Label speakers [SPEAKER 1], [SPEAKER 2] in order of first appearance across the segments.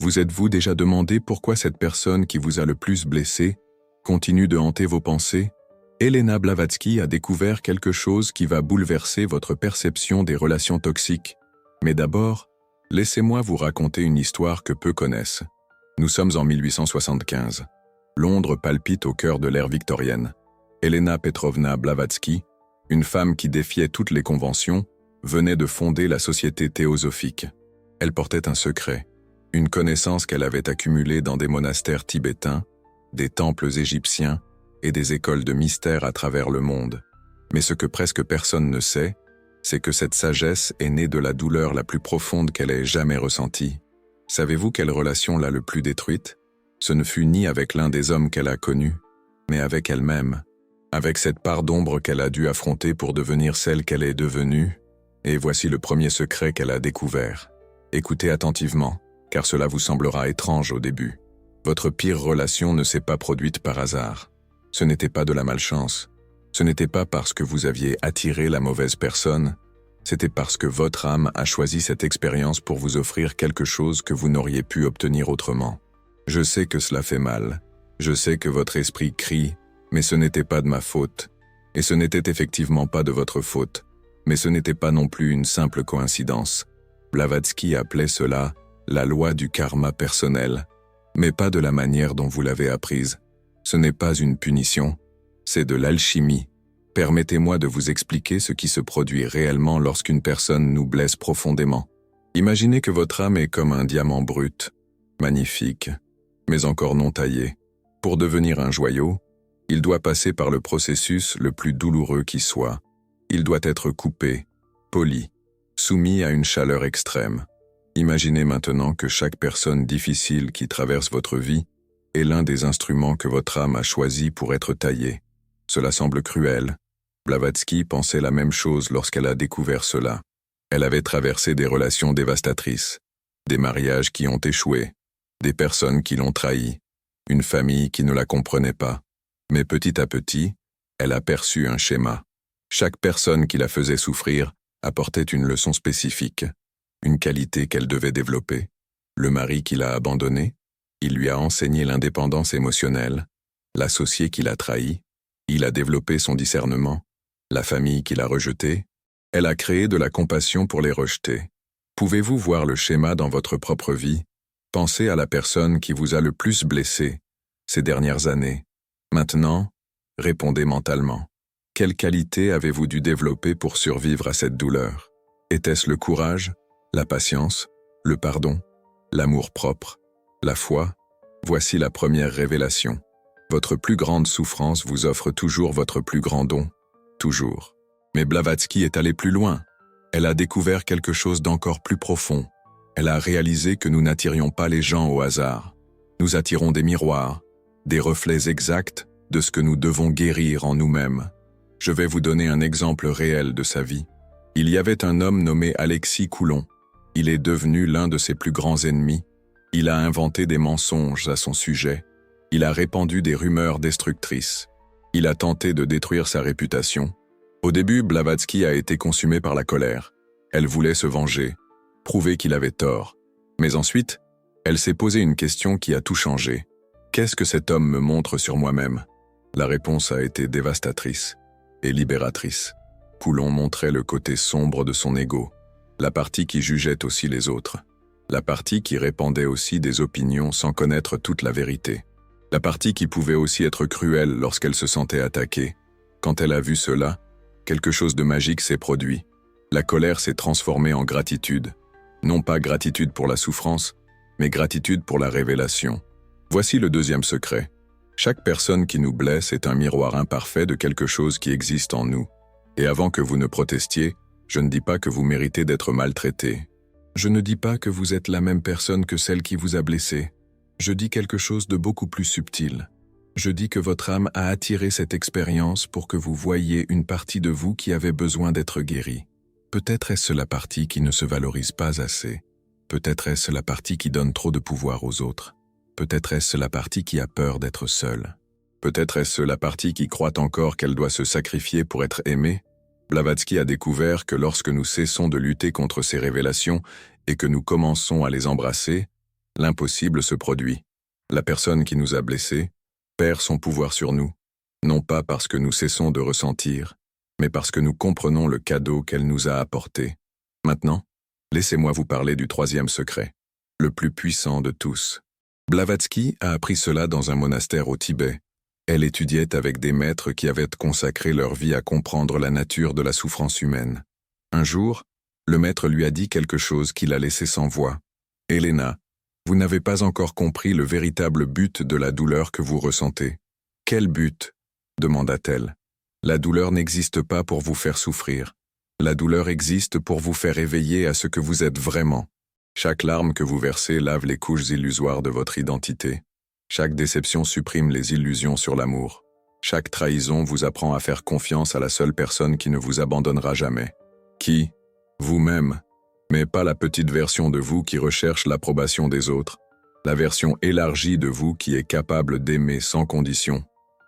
[SPEAKER 1] Vous êtes-vous déjà demandé pourquoi cette personne qui vous a le plus blessé continue de hanter vos pensées? Elena Blavatsky a découvert quelque chose qui va bouleverser votre perception des relations toxiques. Mais d'abord, laissez-moi vous raconter une histoire que peu connaissent. Nous sommes en 1875. Londres palpite au cœur de l'ère victorienne. Elena Petrovna Blavatsky, une femme qui défiait toutes les conventions, venait de fonder la Société théosophique. Elle portait un secret, une connaissance qu'elle avait accumulée dans des monastères tibétains, des temples égyptiens et des écoles de mystère à travers le monde. Mais ce que presque personne ne sait, c'est que cette sagesse est née de la douleur la plus profonde qu'elle ait jamais ressentie. Savez-vous quelle relation l'a le plus détruite? Ce ne fut ni avec l'un des hommes qu'elle a connus, mais avec elle-même, avec cette part d'ombre qu'elle a dû affronter pour devenir celle qu'elle est devenue. Et voici le premier secret qu'elle a découvert. Écoutez attentivement, car cela vous semblera étrange au début. Votre pire relation ne s'est pas produite par hasard. Ce n'était pas de la malchance. Ce n'était pas parce que vous aviez attiré la mauvaise personne. C'était parce que votre âme a choisi cette expérience pour vous offrir quelque chose que vous n'auriez pu obtenir autrement. Je sais que cela fait mal. Je sais que votre esprit crie, mais ce n'était pas de ma faute. Et ce n'était effectivement pas de votre faute. Mais ce n'était pas non plus une simple coïncidence. Blavatsky appelait cela la loi du karma personnel, mais pas de la manière dont vous l'avez apprise. Ce n'est pas une punition, c'est de l'alchimie. Permettez-moi de vous expliquer ce qui se produit réellement lorsqu'une personne nous blesse profondément. Imaginez que votre âme est comme un diamant brut, magnifique, mais encore non taillé. Pour devenir un joyau, il doit passer par le processus le plus douloureux qui soit. Il doit être coupé, poli, soumis à une chaleur extrême. Imaginez maintenant que chaque personne difficile qui traverse votre vie est l'un des instruments que votre âme a choisi pour être taillé. Cela semble cruel. Blavatsky pensait la même chose lorsqu'elle a découvert cela. Elle avait traversé des relations dévastatrices, des mariages qui ont échoué, des personnes qui l'ont trahi, une famille qui ne la comprenait pas. Mais petit à petit, elle a perçu un schéma. Chaque personne qui la faisait souffrir apportait une leçon spécifique, une qualité qu'elle devait développer. Le mari qui l'a abandonnée, il lui a enseigné l'indépendance émotionnelle. L'associé qui l'a trahi, il a développé son discernement. La famille qui l'a rejeté, elle a créé de la compassion pour les rejeter. Pouvez-vous voir le schéma dans votre propre vie? Pensez à la personne qui vous a le plus blessé ces dernières années. Maintenant, répondez mentalement. Quelle qualité avez-vous dû développer pour survivre à cette douleur? Était-ce le courage, la patience, le pardon, l'amour-propre, la foi? Voici la première révélation. Votre plus grande souffrance vous offre toujours votre plus grand don. Toujours. Mais Blavatsky est allée plus loin. Elle a découvert quelque chose d'encore plus profond. Elle a réalisé que nous n'attirions pas les gens au hasard. Nous attirons des miroirs, des reflets exacts de ce que nous devons guérir en nous-mêmes. Je vais vous donner un exemple réel de sa vie. Il y avait un homme nommé Alexis Coulon. Il est devenu l'un de ses plus grands ennemis. Il a inventé des mensonges à son sujet. Il a répandu des rumeurs destructrices. Il a tenté de détruire sa réputation. Au début, Blavatsky a été consumée par la colère. Elle voulait se venger, prouver qu'il avait tort. Mais ensuite, elle s'est posé une question qui a tout changé. Qu'est-ce que cet homme me montre sur moi-même? La réponse a été dévastatrice et libératrice. Coulon montrait le côté sombre de son ego, la partie qui jugeait aussi les autres, la partie qui répandait aussi des opinions sans connaître toute la vérité, la partie qui pouvait aussi être cruelle lorsqu'elle se sentait attaquée. Quand elle a vu cela, quelque chose de magique s'est produit. La colère s'est transformée en gratitude. Non pas gratitude pour la souffrance, mais gratitude pour la révélation. Voici le deuxième secret. Chaque personne qui nous blesse est un miroir imparfait de quelque chose qui existe en nous. Et avant que vous ne protestiez, je ne dis pas que vous méritez d'être maltraité. Je ne dis pas que vous êtes la même personne que celle qui vous a blessé. Je dis quelque chose de beaucoup plus subtil. Je dis que votre âme a attiré cette expérience pour que vous voyiez une partie de vous qui avait besoin d'être guérie. Peut-être est-ce la partie qui ne se valorise pas assez. Peut-être est-ce la partie qui donne trop de pouvoir aux autres. Peut-être est-ce la partie qui a peur d'être seule. Peut-être est-ce la partie qui croit encore qu'elle doit se sacrifier pour être aimée. Blavatsky a découvert que lorsque nous cessons de lutter contre ces révélations et que nous commençons à les embrasser, L'impossible se produit. La personne qui nous a blessés perd son pouvoir sur nous, non pas parce que nous cessons de ressentir, mais parce que nous comprenons le cadeau qu'elle nous a apporté. Maintenant, laissez-moi vous parler du troisième secret, le plus puissant de tous. Blavatsky a appris cela dans un monastère au Tibet. Elle étudiait avec des maîtres qui avaient consacré leur vie à comprendre la nature de la souffrance humaine. Un jour, le maître lui a dit quelque chose qui l'a laissé sans voix. « Helena, vous n'avez pas encore compris le véritable but de la douleur que vous ressentez. »« Quel but ?» demanda-t-elle. « La douleur n'existe pas pour vous faire souffrir. La douleur existe pour vous faire éveiller à ce que vous êtes vraiment. Chaque larme que vous versez lave les couches illusoires de votre identité. Chaque déception supprime les illusions sur l'amour. Chaque trahison vous apprend à faire confiance à la seule personne qui ne vous abandonnera jamais. Qui ? Vous-même. Mais pas la petite version de vous qui recherche l'approbation des autres. La version élargie de vous qui est capable d'aimer sans condition,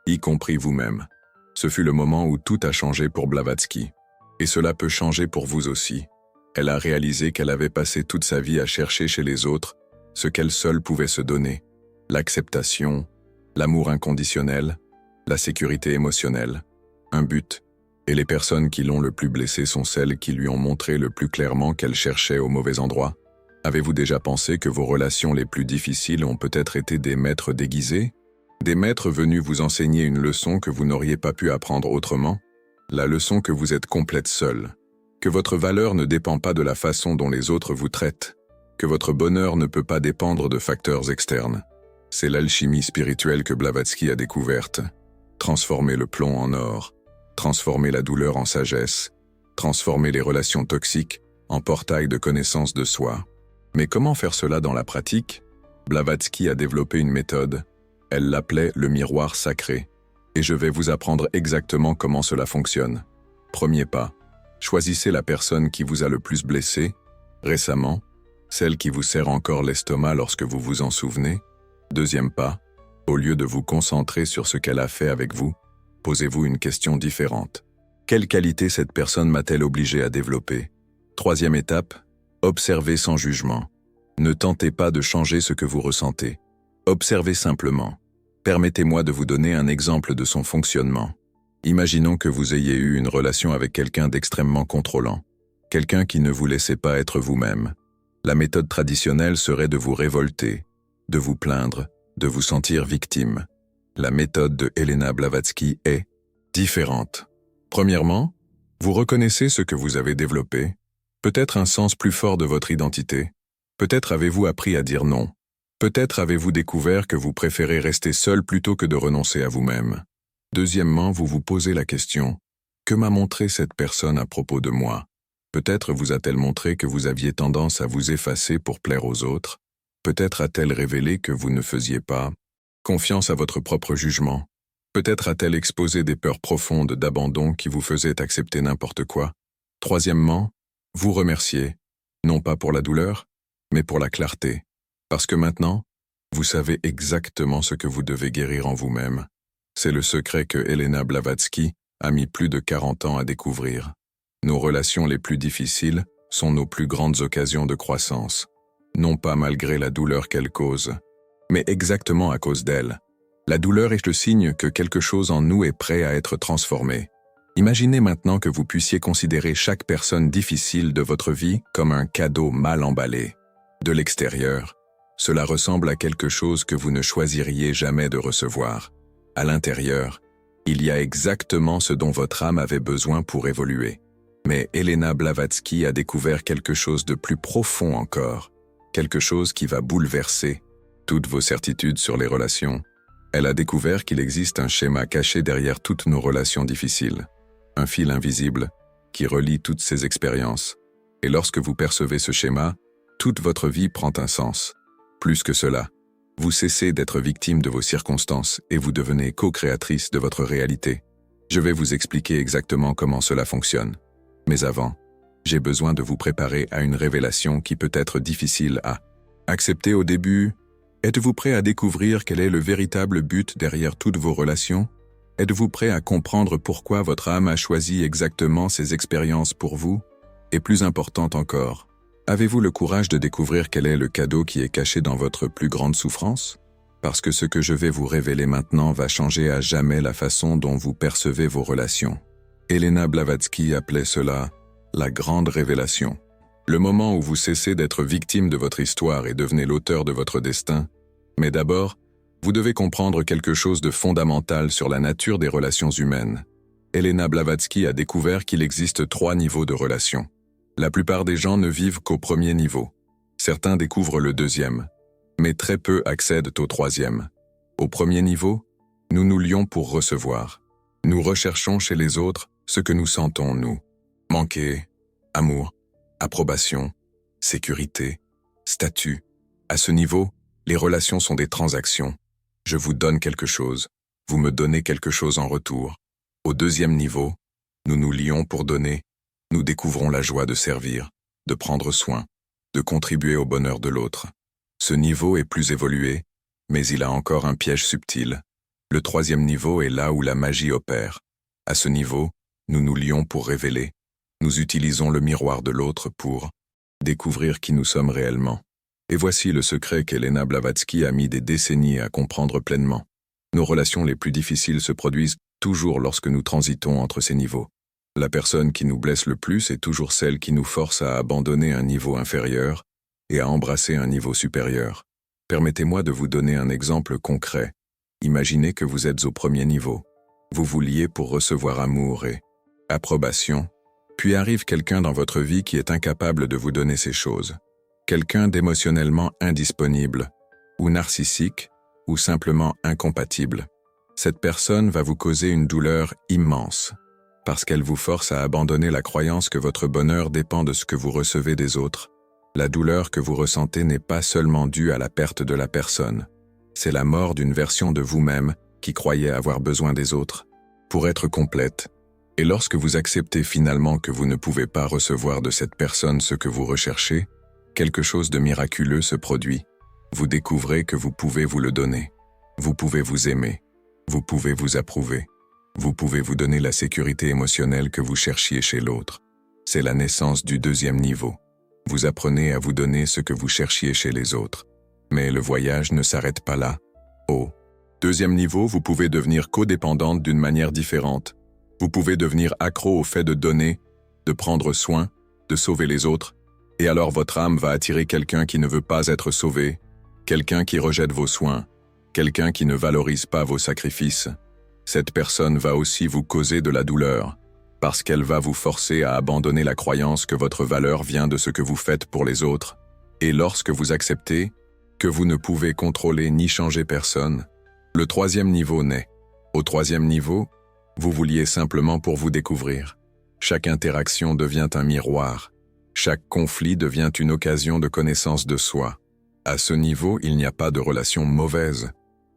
[SPEAKER 1] y compris vous-même. Ce fut le moment où tout a changé pour Blavatsky. Et cela peut changer pour vous aussi. Elle a réalisé qu'elle avait passé toute sa vie à chercher chez les autres ce qu'elle seule pouvait se donner. L'acceptation, l'amour inconditionnel, la sécurité émotionnelle, un but. Et les personnes qui l'ont le plus blessée sont celles qui lui ont montré le plus clairement qu'elle cherchait au mauvais endroit. Avez-vous déjà pensé que vos relations les plus difficiles ont peut-être été des maîtres déguisés? Des maîtres venus vous enseigner une leçon que vous n'auriez pas pu apprendre autrement? La leçon que vous êtes complète seule. Que votre valeur ne dépend pas de la façon dont les autres vous traitent. Que votre bonheur ne peut pas dépendre de facteurs externes. C'est l'alchimie spirituelle que Blavatsky a découverte. Transformer le plomb en or. Transformer la douleur en sagesse. Transformer les relations toxiques en portail de connaissance de soi. Mais comment faire cela dans la pratique? Blavatsky a développé une méthode. Elle l'appelait le miroir sacré. Et je vais vous apprendre exactement comment cela fonctionne. Premier pas. Choisissez la personne qui vous a le plus blessé, récemment, celle qui vous serre encore l'estomac lorsque vous vous en souvenez. Deuxième pas. Au lieu de vous concentrer sur ce qu'elle a fait avec vous, posez-vous une question différente. Quelle qualité cette personne m'a-t-elle obligé à développer? Troisième étape. Observez sans jugement. Ne tentez pas de changer ce que vous ressentez. Observez simplement. Permettez-moi de vous donner un exemple de son fonctionnement. Imaginons que vous ayez eu une relation avec quelqu'un d'extrêmement contrôlant, quelqu'un qui ne vous laissait pas être vous-même. La méthode traditionnelle serait de vous révolter, de vous plaindre, de vous sentir victime. La méthode de Helena Blavatsky est différente. Premièrement, vous reconnaissez ce que vous avez développé, peut-être un sens plus fort de votre identité. Peut-être avez-vous appris à dire non. Peut-être avez-vous découvert que vous préférez rester seul plutôt que de renoncer à vous-même. Deuxièmement, vous vous posez la question, que m'a montré cette personne à propos de moi? Peut-être vous a-t-elle montré que vous aviez tendance à vous effacer pour plaire aux autres? Peut-être a-t-elle révélé que vous ne faisiez pas confiance à votre propre jugement? Peut-être a-t-elle exposé des peurs profondes d'abandon qui vous faisaient accepter n'importe quoi? Troisièmement, vous remerciez, non pas pour la douleur, mais pour la clarté. Parce que maintenant, vous savez exactement ce que vous devez guérir en vous-même. C'est le secret que Helena Blavatsky a mis plus de 40 ans à découvrir. Nos relations les plus difficiles sont nos plus grandes occasions de croissance. Non pas malgré la douleur qu'elles causent, mais exactement à cause d'elle. La douleur est le signe que quelque chose en nous est prêt à être transformé. Imaginez maintenant que vous puissiez considérer chaque personne difficile de votre vie comme un cadeau mal emballé. De l'extérieur, cela ressemble à quelque chose que vous ne choisiriez jamais de recevoir. À l'intérieur, il y a exactement ce dont votre âme avait besoin pour évoluer. Mais Helena Blavatsky a découvert quelque chose de plus profond encore, quelque chose qui va bouleverser toutes vos certitudes sur les relations. Elle a découvert qu'il existe un schéma caché derrière toutes nos relations difficiles, un fil invisible qui relie toutes ces expériences. Et lorsque vous percevez ce schéma, toute votre vie prend un sens. Plus que cela, vous cessez d'être victime de vos circonstances et vous devenez co-créatrice de votre réalité. Je vais vous expliquer exactement comment cela fonctionne. Mais avant, j'ai besoin de vous préparer à une révélation qui peut être difficile à accepter au début. Êtes-vous prêt à découvrir quel est le véritable but derrière toutes vos relations? Êtes-vous prêt à comprendre pourquoi votre âme a choisi exactement ces expériences pour vous? Et plus important encore, Avez-vous le courage de découvrir quel est le cadeau qui est caché dans votre plus grande souffrance? Parce que ce que je vais vous révéler maintenant va changer à jamais la façon dont vous percevez vos relations. Elena Blavatsky appelait cela « la grande révélation ». Le moment où vous cessez d'être victime de votre histoire et devenez l'auteur de votre destin. Mais d'abord, vous devez comprendre quelque chose de fondamental sur la nature des relations humaines. Elena Blavatsky a découvert qu'il existe 3 niveaux de relations. La plupart des gens ne vivent qu'au premier niveau. Certains découvrent le deuxième, mais très peu accèdent au troisième. Au premier niveau, nous nous lions pour recevoir. Nous recherchons chez les autres ce que nous sentons, nous. Manquer, amour, approbation, sécurité, statut. À ce niveau, les relations sont des transactions. Je vous donne quelque chose, vous me donnez quelque chose en retour. Au deuxième niveau, nous nous lions pour donner. Nous découvrons la joie de servir, de prendre soin, de contribuer au bonheur de l'autre. Ce niveau est plus évolué, mais il a encore un piège subtil. Le troisième niveau est là où la magie opère. À ce niveau, nous nous lions pour révéler. Nous utilisons le miroir de l'autre pour découvrir qui nous sommes réellement. Et voici le secret qu'Elena Blavatsky a mis des décennies à comprendre pleinement. Nos relations les plus difficiles se produisent toujours lorsque nous transitons entre ces niveaux. La personne qui nous blesse le plus est toujours celle qui nous force à abandonner un niveau inférieur et à embrasser un niveau supérieur. Permettez-moi de vous donner un exemple concret. Imaginez que vous êtes au premier niveau. Vous vous liez pour recevoir amour et approbation, puis arrive quelqu'un dans votre vie qui est incapable de vous donner ces choses. Quelqu'un d'émotionnellement indisponible, ou narcissique, ou simplement incompatible. Cette personne va vous causer une douleur immense, parce qu'elle vous force à abandonner la croyance que votre bonheur dépend de ce que vous recevez des autres. La douleur que vous ressentez n'est pas seulement due à la perte de la personne. C'est la mort d'une version de vous-même qui croyait avoir besoin des autres, pour être complète. Et lorsque vous acceptez finalement que vous ne pouvez pas recevoir de cette personne ce que vous recherchez, quelque chose de miraculeux se produit. Vous découvrez que vous pouvez vous le donner. Vous pouvez vous aimer. Vous pouvez vous approuver. Vous pouvez vous donner la sécurité émotionnelle que vous cherchiez chez l'autre. C'est la naissance du deuxième niveau. Vous apprenez à vous donner ce que vous cherchiez chez les autres. Mais le voyage ne s'arrête pas là. Au deuxième niveau, vous pouvez devenir codépendante d'une manière différente. Vous pouvez devenir accro au fait de donner, de prendre soin, de sauver les autres. Et alors votre âme va attirer quelqu'un qui ne veut pas être sauvé, quelqu'un qui rejette vos soins, quelqu'un qui ne valorise pas vos sacrifices. Cette personne va aussi vous causer de la douleur, parce qu'elle va vous forcer à abandonner la croyance que votre valeur vient de ce que vous faites pour les autres. Et lorsque vous acceptez que vous ne pouvez contrôler ni changer personne, le troisième niveau naît. Au troisième niveau, vous vous liez simplement pour vous découvrir. Chaque interaction devient un miroir. Chaque conflit devient une occasion de connaissance de soi. À ce niveau, il n'y a pas de relation mauvaise.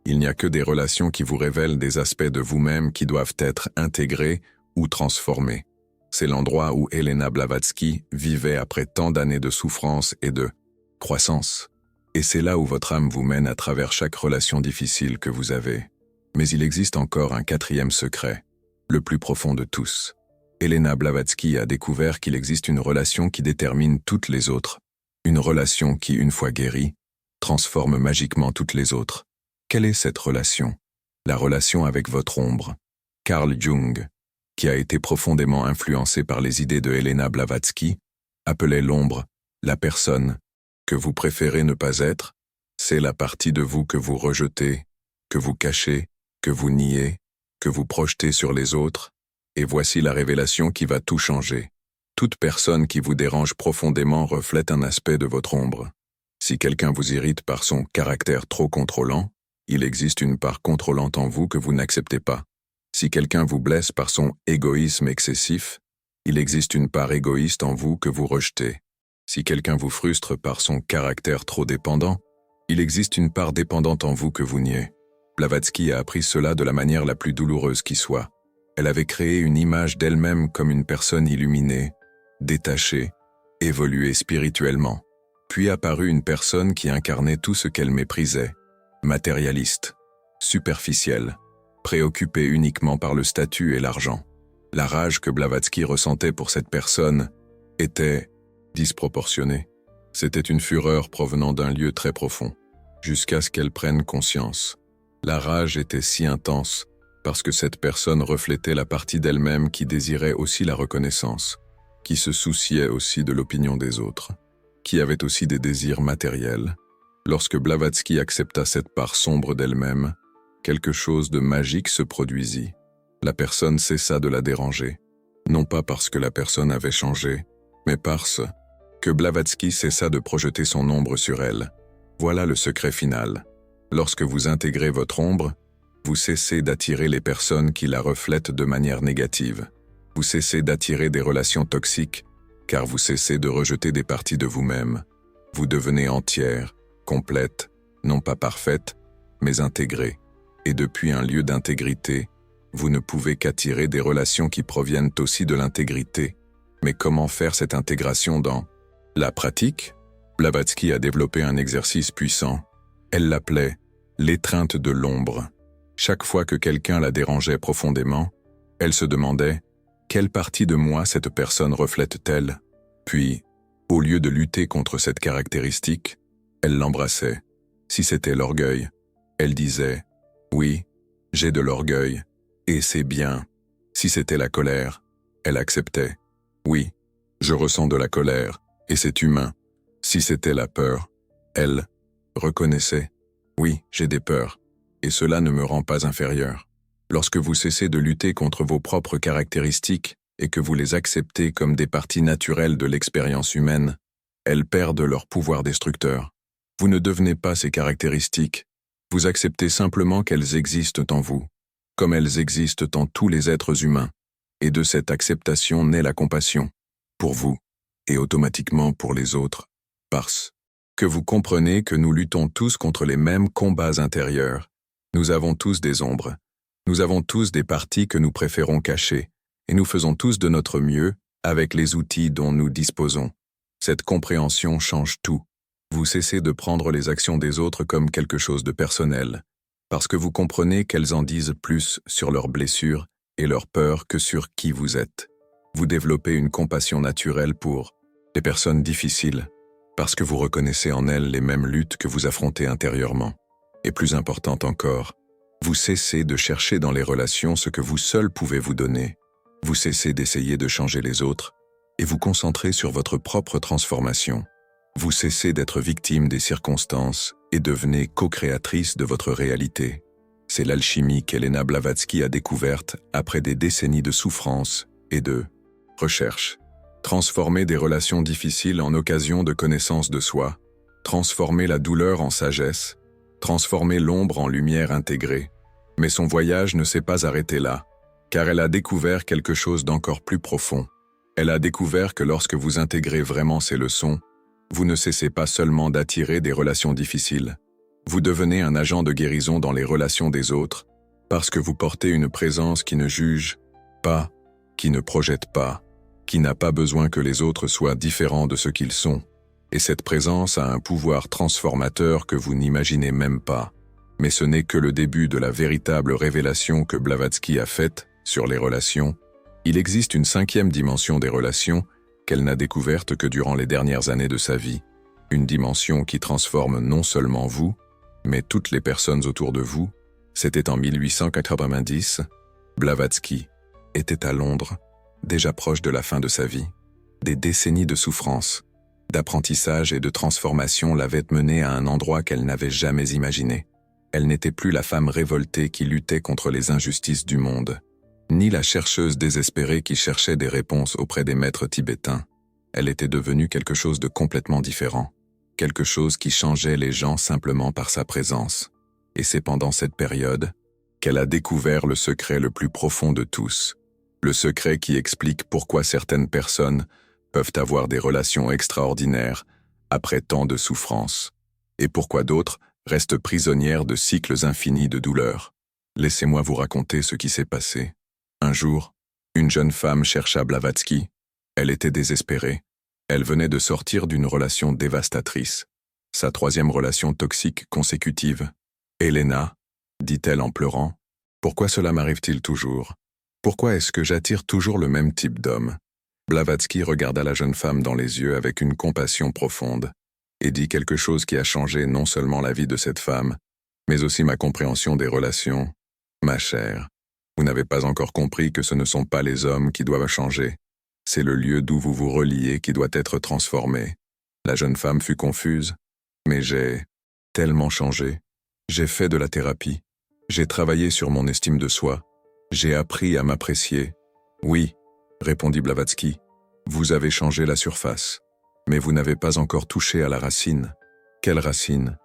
[SPEAKER 1] Il n'y a que des relations qui vous révèlent des aspects de vous-même qui doivent être intégrés ou transformés. C'est l'endroit où Elena Blavatsky vivait après tant d'années de souffrance et de croissance. Et c'est là où votre âme vous mène à travers chaque relation difficile que vous avez. Mais il existe encore un quatrième secret, le plus profond de tous. Elena Blavatsky a découvert qu'il existe une relation qui détermine toutes les autres. Une relation qui, une fois guérie, transforme magiquement toutes les autres. Quelle est cette relation? La relation avec votre ombre. Carl Jung, qui a été profondément influencé par les idées de Elena Blavatsky, appelait l'ombre la personne que vous préférez ne pas être. C'est la partie de vous que vous rejetez, que vous cachez, que vous niez, que vous projetez sur les autres. Et voici la révélation qui va tout changer. Toute personne qui vous dérange profondément reflète un aspect de votre ombre. Si quelqu'un vous irrite par son caractère trop contrôlant, il existe une part contrôlante en vous que vous n'acceptez pas. Si quelqu'un vous blesse par son égoïsme excessif, il existe une part égoïste en vous que vous rejetez. Si quelqu'un vous frustre par son caractère trop dépendant, il existe une part dépendante en vous que vous niez. Blavatsky a appris cela de la manière la plus douloureuse qui soit. Elle avait créé une image d'elle-même comme une personne illuminée, détachée, évoluée spirituellement. Puis apparut une personne qui incarnait tout ce qu'elle méprisait, matérialiste, superficielle, préoccupée uniquement par le statut et l'argent. La rage que Blavatsky ressentait pour cette personne était disproportionnée. C'était une fureur provenant d'un lieu très profond, jusqu'à ce qu'elle prenne conscience. La rage était si intense, parce que cette personne reflétait la partie d'elle-même qui désirait aussi la reconnaissance, qui se souciait aussi de l'opinion des autres, qui avait aussi des désirs matériels. Lorsque Blavatsky accepta cette part sombre d'elle-même, quelque chose de magique se produisit. La personne cessa de la déranger, non pas parce que la personne avait changé, mais parce que Blavatsky cessa de projeter son ombre sur elle. Voilà le secret final. Lorsque vous intégrez votre ombre, vous cessez d'attirer les personnes qui la reflètent de manière négative. Vous cessez d'attirer des relations toxiques, car vous cessez de rejeter des parties de vous-même. Vous devenez entière, complète, non pas parfaite, mais intégrée. Et depuis un lieu d'intégrité, vous ne pouvez qu'attirer des relations qui proviennent aussi de l'intégrité. Mais comment faire cette intégration dans la pratique? Blavatsky a développé un exercice puissant. Elle l'appelait l'étreinte de l'ombre. Chaque fois que quelqu'un la dérangeait profondément, elle se demandait « Quelle partie de moi cette personne reflète-t-elle » Puis, au lieu de lutter contre cette caractéristique, elle l'embrassait. Si c'était l'orgueil, elle disait « Oui, j'ai de l'orgueil, et c'est bien. » Si c'était la colère, elle acceptait « Oui, je ressens de la colère, et c'est humain. » Si c'était la peur, elle reconnaissait « Oui, j'ai des peurs, et cela ne me rend pas inférieur. » Lorsque vous cessez de lutter contre vos propres caractéristiques et que vous les acceptez comme des parties naturelles de l'expérience humaine, elles perdent leur pouvoir destructeur. Vous ne devenez pas ces caractéristiques, vous acceptez simplement qu'elles existent en vous, comme elles existent en tous les êtres humains, et de cette acceptation naît la compassion, pour vous, et automatiquement pour les autres, parce que vous comprenez que nous luttons tous contre les mêmes combats intérieurs. Nous avons tous des ombres, nous avons tous des parties que nous préférons cacher, et nous faisons tous de notre mieux avec les outils dont nous disposons. Cette compréhension change tout. Vous cessez de prendre les actions des autres comme quelque chose de personnel, parce que vous comprenez qu'elles en disent plus sur leurs blessures et leurs peurs que sur qui vous êtes. Vous développez une compassion naturelle pour les personnes difficiles, parce que vous reconnaissez en elles les mêmes luttes que vous affrontez intérieurement. Et plus important encore, vous cessez de chercher dans les relations ce que vous seul pouvez vous donner. Vous cessez d'essayer de changer les autres et vous concentrez sur votre propre transformation. Vous cessez d'être victime des circonstances et devenez co-créatrice de votre réalité. C'est l'alchimie qu'Elena Blavatsky a découverte après des décennies de souffrance et de recherche. Transformer des relations difficiles en occasion de connaissance de soi, transformer la douleur en sagesse, transformer l'ombre en lumière intégrée. Mais son voyage ne s'est pas arrêté là, car elle a découvert quelque chose d'encore plus profond. Elle a découvert que lorsque vous intégrez vraiment ces leçons, vous ne cessez pas seulement d'attirer des relations difficiles. Vous devenez un agent de guérison dans les relations des autres, parce que vous portez une présence qui ne juge pas, qui ne projette pas, qui n'a pas besoin que les autres soient différents de ce qu'ils sont. Et cette présence a un pouvoir transformateur que vous n'imaginez même pas. Mais ce n'est que le début de la véritable révélation que Blavatsky a faite sur les relations. Il existe une 5e dimension des relations qu'elle n'a découverte que durant les dernières années de sa vie. Une dimension qui transforme non seulement vous, mais toutes les personnes autour de vous. C'était en 1890. Blavatsky était à Londres, déjà proche de la fin de sa vie. Des décennies de souffrance, d'apprentissage et de transformation l'avaient menée à un endroit qu'elle n'avait jamais imaginé. Elle n'était plus la femme révoltée qui luttait contre les injustices du monde, ni la chercheuse désespérée qui cherchait des réponses auprès des maîtres tibétains. Elle était devenue quelque chose de complètement différent, quelque chose qui changeait les gens simplement par sa présence. Et c'est pendant cette période qu'elle a découvert le secret le plus profond de tous, le secret qui explique pourquoi certaines personnes peuvent avoir des relations extraordinaires après tant de souffrances, et pourquoi d'autres restent prisonnières de cycles infinis de douleur. Laissez-moi vous raconter ce qui s'est passé. Un jour, une jeune femme chercha Blavatsky. Elle était désespérée. Elle venait de sortir d'une relation dévastatrice, sa 3e relation toxique consécutive. « Elena, dit-elle en pleurant, pourquoi cela m'arrive-t-il toujours? Pourquoi est-ce que j'attire toujours le même type d'homme ?» Blavatsky regarda la jeune femme dans les yeux avec une compassion profonde. et dit quelque chose qui a changé non seulement la vie de cette femme, mais aussi ma compréhension des relations. Ma chère, vous n'avez pas encore compris que ce ne sont pas les hommes qui doivent changer. C'est le lieu d'où vous vous reliez qui doit être transformé. La jeune femme fut confuse, mais j'ai tellement changé. J'ai fait de la thérapie. J'ai travaillé sur mon estime de soi. J'ai appris à m'apprécier. Oui, répondit Blavatsky, vous avez changé la surface, mais vous n'avez pas encore touché à la racine. Quelle racine?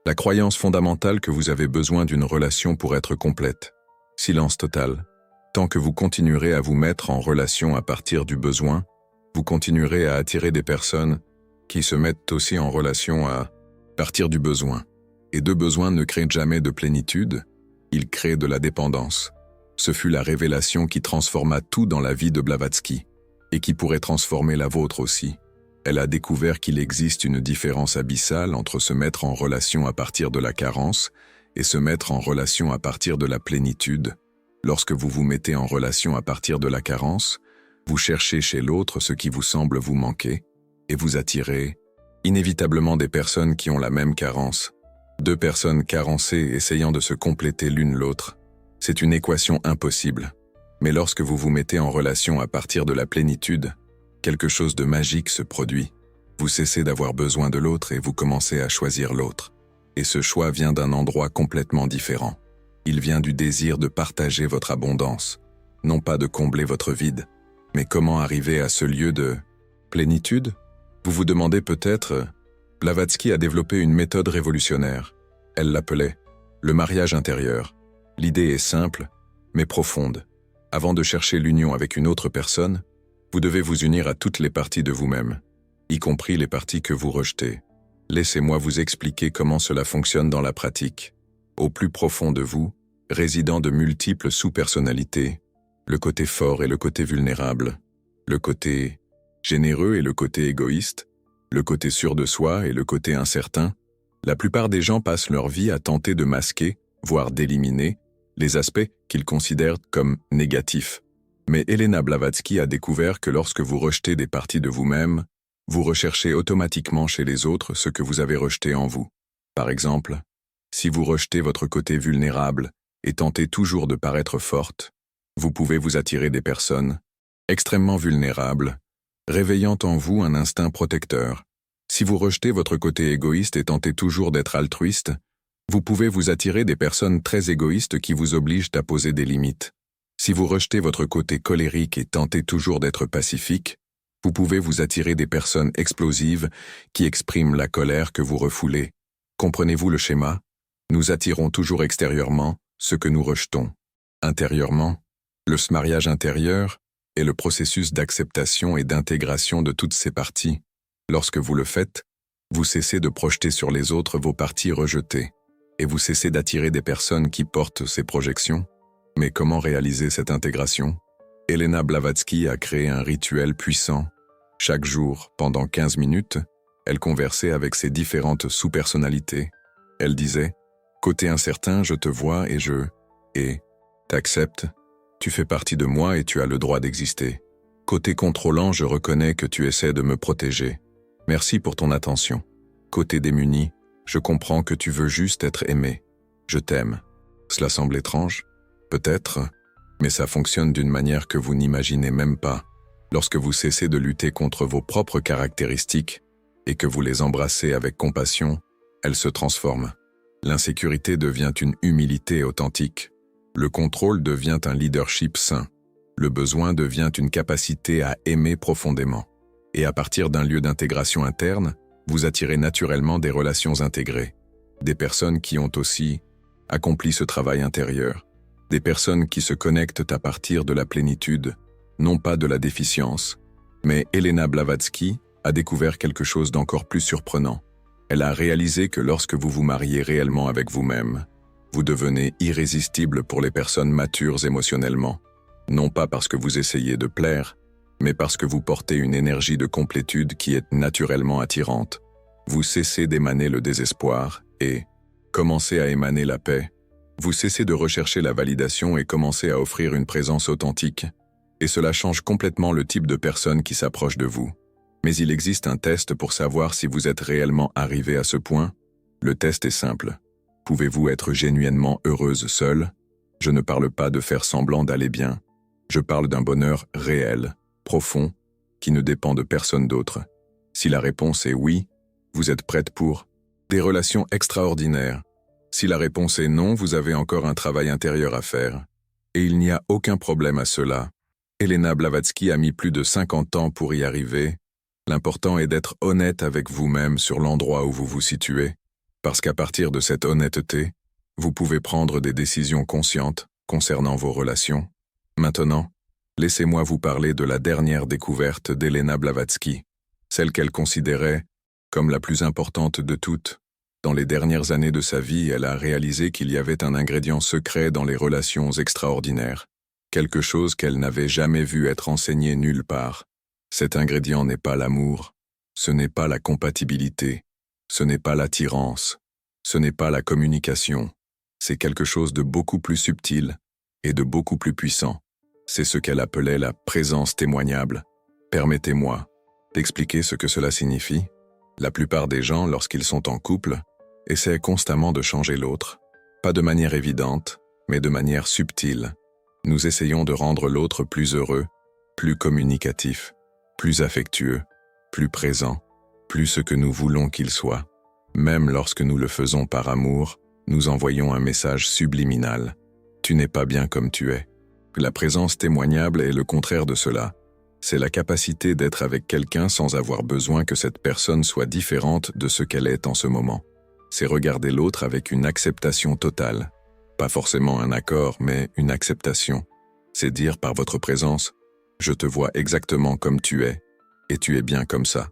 [SPEAKER 1] La croyance fondamentale que vous avez besoin d'une relation pour être complète. Silence total. Tant que vous continuerez à vous mettre en relation à partir du besoin, vous continuerez à attirer des personnes qui se mettent aussi en relation à partir du besoin. Et deux besoins ne créent jamais de plénitude, ils créent de la dépendance. Ce fut la révélation qui transforma tout dans la vie de Blavatsky, et qui pourrait transformer la vôtre aussi. Elle a découvert qu'il existe une différence abyssale entre se mettre en relation à partir de la carence et se mettre en relation à partir de la plénitude. Lorsque vous vous mettez en relation à partir de la carence, vous cherchez chez l'autre ce qui vous semble vous manquer, et vous attirez inévitablement des personnes qui ont la même carence. Deux personnes carencées essayant de se compléter l'une l'autre. C'est une équation impossible. Mais lorsque vous vous mettez en relation à partir de la plénitude, quelque chose de magique se produit. Vous cessez d'avoir besoin de l'autre et vous commencez à choisir l'autre. Et ce choix vient d'un endroit complètement différent. Il vient du désir de partager votre abondance, non pas de combler votre vide. Mais comment arriver à ce lieu de plénitude? Vous vous demandez peut-être, Blavatsky a développé une méthode révolutionnaire. Elle l'appelait le mariage intérieur. L'idée est simple, mais profonde. Avant de chercher l'union avec une autre personne, vous devez vous unir à toutes les parties de vous-même, y compris les parties que vous rejetez. Laissez-moi vous expliquer comment cela fonctionne dans la pratique. Au plus profond de vous, résidant de multiples sous-personnalités, le côté fort et le côté vulnérable, le côté généreux et le côté égoïste, le côté sûr de soi et le côté incertain, la plupart des gens passent leur vie à tenter de masquer, voire d'éliminer, les aspects qu'ils considèrent comme négatifs. Mais Elena Blavatsky a découvert que lorsque vous rejetez des parties de vous-même, vous recherchez automatiquement chez les autres ce que vous avez rejeté en vous. Par exemple, si vous rejetez votre côté vulnérable et tentez toujours de paraître forte, vous pouvez vous attirer des personnes extrêmement vulnérables, réveillant en vous un instinct protecteur. Si vous rejetez votre côté égoïste et tentez toujours d'être altruiste, vous pouvez vous attirer des personnes très égoïstes qui vous obligent à poser des limites. Si vous rejetez votre côté colérique et tentez toujours d'être pacifique, vous pouvez vous attirer des personnes explosives qui expriment la colère que vous refoulez. Comprenez-vous le schéma? Nous attirons toujours extérieurement ce que nous rejetons. Intérieurement, le mariage intérieur est le processus d'acceptation et d'intégration de toutes ces parties. Lorsque vous le faites, vous cessez de projeter sur les autres vos parties rejetées, et vous cessez d'attirer des personnes qui portent ces projections. Mais comment réaliser cette intégration? Elena Blavatsky a créé un rituel puissant. Chaque jour, pendant 15 minutes, elle conversait avec ses différentes sous-personnalités. Elle disait « Côté incertain, je te vois et t'accepte. Tu fais partie de moi et tu as le droit d'exister. Côté contrôlant, je reconnais que tu essaies de me protéger. Merci pour ton attention. Côté démuni, je comprends que tu veux juste être aimé. Je t'aime. » Cela semble étrange? Peut-être, mais ça fonctionne d'une manière que vous n'imaginez même pas. Lorsque vous cessez de lutter contre vos propres caractéristiques et que vous les embrassez avec compassion, elles se transforment. L'insécurité devient une humilité authentique. Le contrôle devient un leadership sain. Le besoin devient une capacité à aimer profondément. Et à partir d'un lieu d'intégration interne, vous attirez naturellement des relations intégrées. Des personnes qui ont aussi accompli ce travail intérieur. Des personnes qui se connectent à partir de la plénitude, non pas de la déficience. Mais Elena Blavatsky a découvert quelque chose d'encore plus surprenant. Elle a réalisé que lorsque vous vous mariez réellement avec vous-même, vous devenez irrésistible pour les personnes matures émotionnellement. Non pas parce que vous essayez de plaire, mais parce que vous portez une énergie de complétude qui est naturellement attirante. Vous cessez d'émaner le désespoir et commencez à émaner la paix. Vous cessez de rechercher la validation et commencez à offrir une présence authentique. Et cela change complètement le type de personne qui s'approche de vous. Mais il existe un test pour savoir si vous êtes réellement arrivé à ce point. Le test est simple. Pouvez-vous être genuinement heureuse seule? Je ne parle pas de faire semblant d'aller bien. Je parle d'un bonheur réel, profond, qui ne dépend de personne d'autre. Si la réponse est oui, vous êtes prête pour des relations extraordinaires. Si la réponse est non, vous avez encore un travail intérieur à faire. Et il n'y a aucun problème à cela. Elena Blavatsky a mis plus de 50 ans pour y arriver. L'important est d'être honnête avec vous-même sur l'endroit où vous vous situez, parce qu'à partir de cette honnêteté, vous pouvez prendre des décisions conscientes concernant vos relations. Maintenant, laissez-moi vous parler de la dernière découverte d'Elena Blavatsky, celle qu'elle considérait comme la plus importante de toutes. Dans les dernières années de sa vie, elle a réalisé qu'il y avait un ingrédient secret dans les relations extraordinaires, quelque chose qu'elle n'avait jamais vu être enseigné nulle part. Cet ingrédient n'est pas l'amour, ce n'est pas la compatibilité, ce n'est pas l'attirance, ce n'est pas la communication, c'est quelque chose de beaucoup plus subtil et de beaucoup plus puissant. C'est ce qu'elle appelait la présence témoignable. Permettez-moi d'expliquer ce que cela signifie. La plupart des gens, lorsqu'ils sont en couple, essaient constamment de changer l'autre. Pas de manière évidente, mais de manière subtile. Nous essayons de rendre l'autre plus heureux, plus communicatif, plus affectueux, plus présent, plus ce que nous voulons qu'il soit. Même lorsque nous le faisons par amour, nous envoyons un message subliminal. Tu n'es pas bien comme tu es. La présence témoignable est le contraire de cela. C'est la capacité d'être avec quelqu'un sans avoir besoin que cette personne soit différente de ce qu'elle est en ce moment. C'est regarder l'autre avec une acceptation totale. Pas forcément un accord, mais une acceptation. C'est dire par votre présence, je te vois exactement comme tu es, et tu es bien comme ça.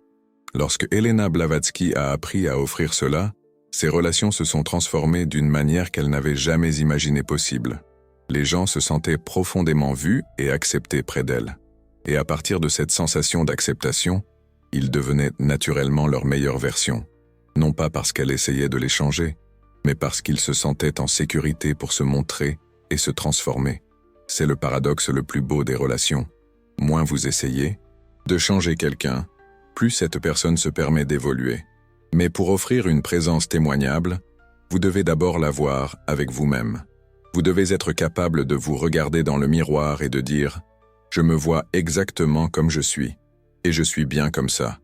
[SPEAKER 1] Lorsque Elena Blavatsky a appris à offrir cela, ses relations se sont transformées d'une manière qu'elle n'avait jamais imaginé possible. Les gens se sentaient profondément vus et acceptés près d'elle. Et à partir de cette sensation d'acceptation, ils devenaient naturellement leur meilleure version. Non pas parce qu'elle essayait de les changer, mais parce qu'ils se sentaient en sécurité pour se montrer et se transformer. C'est le paradoxe le plus beau des relations. Moins vous essayez de changer quelqu'un, plus cette personne se permet d'évoluer. Mais pour offrir une présence témoignable, vous devez d'abord l'avoir avec vous-même. Vous devez être capable de vous regarder dans le miroir et de dire « Je me vois exactement comme je suis, et je suis bien comme ça. »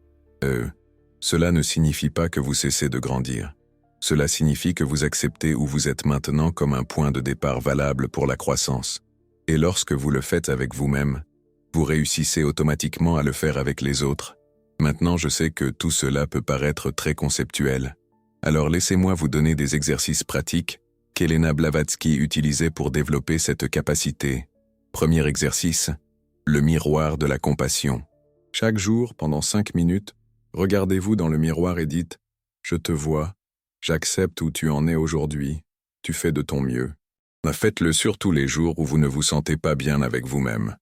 [SPEAKER 1] Cela ne signifie pas que vous cessez de grandir. Cela signifie que vous acceptez où vous êtes maintenant comme un point de départ valable pour la croissance. Et lorsque vous le faites avec vous-même, vous réussissez automatiquement à le faire avec les autres. Maintenant, je sais que tout cela peut paraître très conceptuel. Alors laissez-moi vous donner des exercices pratiques qu'Elena Blavatsky utilisait pour développer cette capacité. Premier exercice, le miroir de la compassion. Chaque jour, pendant 5 minutes, regardez-vous dans le miroir et dites « Je te vois, j'accepte où tu en es aujourd'hui, tu fais de ton mieux ». Faites-le surtout les jours où vous ne vous sentez pas bien avec vous-même.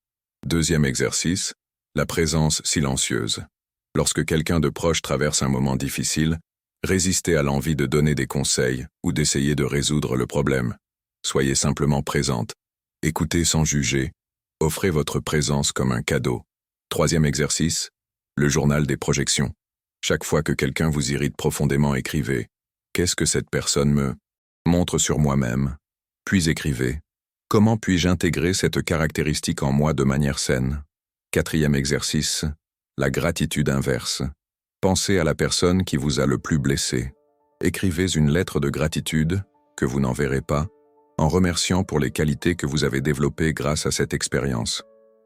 [SPEAKER 1] Deuxième exercice, la présence silencieuse. Lorsque quelqu'un de proche traverse un moment difficile, résistez à l'envie de donner des conseils ou d'essayer de résoudre le problème. Soyez simplement présente. Écoutez sans juger. Offrez votre présence comme un cadeau. Troisième exercice, le journal des projections. Chaque fois que quelqu'un vous irrite profondément, écrivez « Qu'est-ce que cette personne me montre sur moi-même » Puis écrivez « Comment puis-je intégrer cette caractéristique en moi de manière saine ?» Quatrième exercice, la gratitude inverse. Pensez à la personne qui vous a le plus blessé. Écrivez une lettre de gratitude, que vous n'enverrez pas, en remerciant pour les qualités que vous avez développées grâce à cette expérience.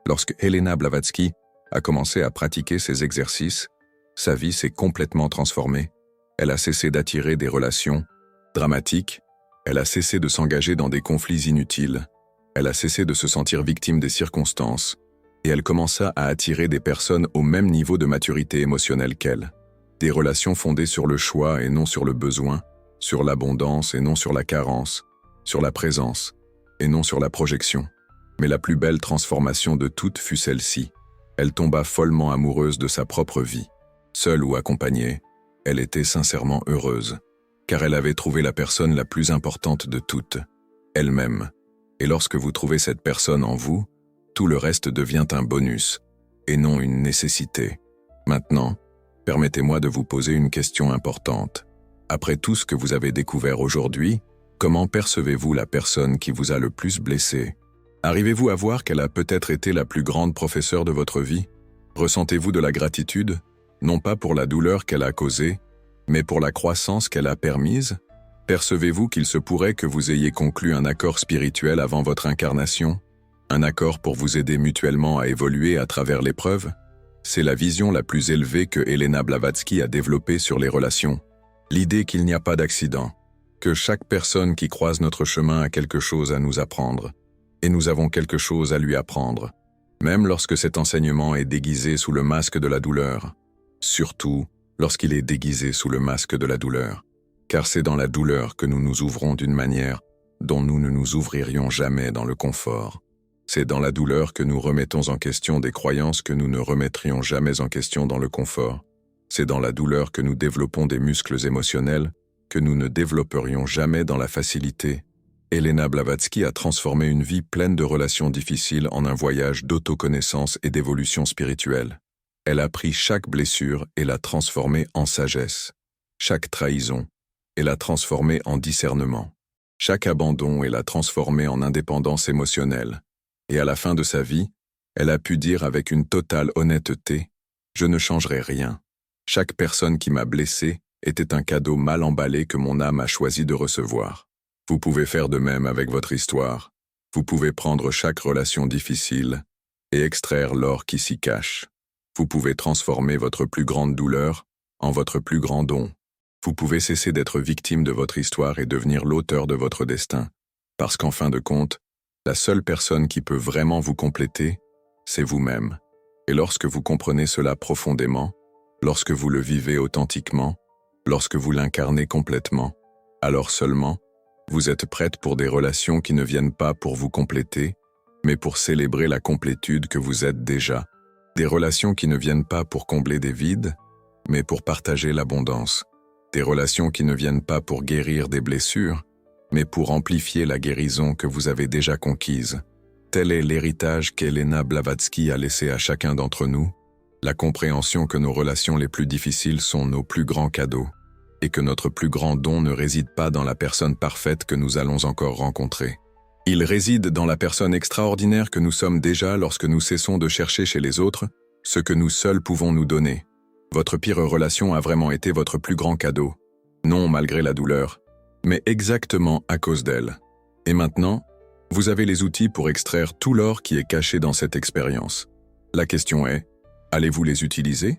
[SPEAKER 1] Lorsque Elena Blavatsky a commencé à pratiquer ces exercices, sa vie s'est complètement transformée. Elle a cessé d'attirer des relations dramatiques, elle a cessé de s'engager dans des conflits inutiles, elle a cessé de se sentir victime des circonstances, et elle commença à attirer des personnes au même niveau de maturité émotionnelle qu'elle. Des relations fondées sur le choix et non sur le besoin, sur l'abondance et non sur la carence, sur la présence et non sur la projection. Mais la plus belle transformation de toutes fut celle-ci. Elle tomba follement amoureuse de sa propre vie. Seule ou accompagnée, elle était sincèrement heureuse, car elle avait trouvé la personne la plus importante de toutes, elle-même. Et lorsque vous trouvez cette personne en vous, tout le reste devient un bonus, et non une nécessité. Maintenant, permettez-moi de vous poser une question importante. Après tout ce que vous avez découvert aujourd'hui, comment percevez-vous la personne qui vous a le plus blessé? Arrivez-vous à voir qu'elle a peut-être été la plus grande professeure de votre vie? Ressentez-vous de la gratitude, non pas pour la douleur qu'elle a causée, mais pour la croissance qu'elle a permise? Percevez-vous qu'il se pourrait que vous ayez conclu un accord spirituel avant votre incarnation? Un accord pour vous aider mutuellement à évoluer à travers l'épreuve? C'est la vision la plus élevée que Elena Blavatsky a développée sur les relations. L'idée qu'il n'y a pas d'accident, que chaque personne qui croise notre chemin a quelque chose à nous apprendre, et nous avons quelque chose à lui apprendre, même lorsque cet enseignement est déguisé sous le masque de la douleur. Surtout lorsqu'il est déguisé sous le masque de la douleur. Car c'est dans la douleur que nous nous ouvrons d'une manière dont nous ne nous ouvririons jamais dans le confort. C'est dans la douleur que nous remettons en question des croyances que nous ne remettrions jamais en question dans le confort. C'est dans la douleur que nous développons des muscles émotionnels que nous ne développerions jamais dans la facilité. Elena Blavatsky a transformé une vie pleine de relations difficiles en un voyage d'autoconnaissance et d'évolution spirituelle. Elle a pris chaque blessure et l'a transformée en sagesse. Chaque trahison et l'a transformée en discernement. Chaque abandon et l'a transformée en indépendance émotionnelle. Et à la fin de sa vie, elle a pu dire avec une totale honnêteté « Je ne changerai rien. Chaque personne qui m'a blessé était un cadeau mal emballé que mon âme a choisi de recevoir. » Vous pouvez faire de même avec votre histoire. Vous pouvez prendre chaque relation difficile et extraire l'or qui s'y cache. Vous pouvez transformer votre plus grande douleur en votre plus grand don. Vous pouvez cesser d'être victime de votre histoire et devenir l'auteur de votre destin. Parce qu'en fin de compte, la seule personne qui peut vraiment vous compléter, c'est vous-même. Et lorsque vous comprenez cela profondément, lorsque vous le vivez authentiquement, lorsque vous l'incarnez complètement, alors seulement, vous êtes prête pour des relations qui ne viennent pas pour vous compléter, mais pour célébrer la complétude que vous êtes déjà. Des relations qui ne viennent pas pour combler des vides, mais pour partager l'abondance. Des relations qui ne viennent pas pour guérir des blessures, mais pour amplifier la guérison que vous avez déjà conquise. Tel est l'héritage qu'Elena Blavatsky a laissé à chacun d'entre nous, la compréhension que nos relations les plus difficiles sont nos plus grands cadeaux, et que notre plus grand don ne réside pas dans la personne parfaite que nous allons encore rencontrer. Il réside dans la personne extraordinaire que nous sommes déjà lorsque nous cessons de chercher chez les autres ce que nous seuls pouvons nous donner. Votre pire relation a vraiment été votre plus grand cadeau. Non malgré la douleur, mais exactement à cause d'elle. Et maintenant, vous avez les outils pour extraire tout l'or qui est caché dans cette expérience. La question est, allez-vous les utiliser ?